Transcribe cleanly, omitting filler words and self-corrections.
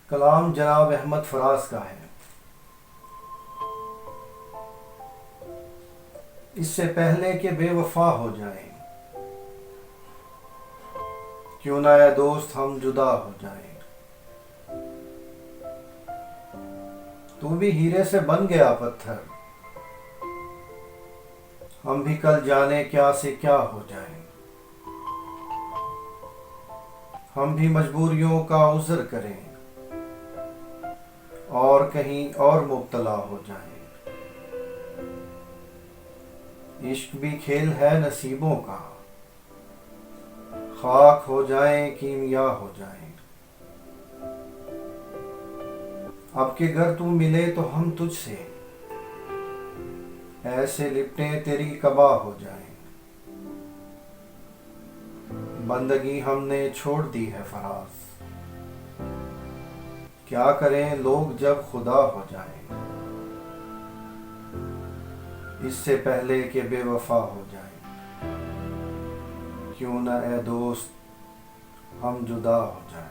کلام جناب احمد فراز کا ہے۔ اس سے پہلے کہ بے وفا ہو جائیں، کیوں نہ اے دوست ہم جدا ہو جائیں۔ تو بھی ہیرے سے بن گیا پتھر، ہم بھی کل جانے کیا سے کیا ہو جائیں۔ ہم بھی مجبوریوں کا عذر کریں اور کہیں اور مبتلا ہو جائیں۔ عشق بھی کھیل ہے نصیبوں کا، خاک ہو جائیں کیمیا ہو جائیں۔ اب کہ گر تو ملے تو ہم تجھ سے ایسے لپٹیں تیری قبا ہو جائیں۔ بندگی ہم نے چھوڑ دی ہے فراز، کیا کریں لوگ جب خدا ہو جائیں۔ اس سے پہلے کہ بے وفا ہو جائیں، کیوں نہ اے دوست ہم جدا ہو جائیں۔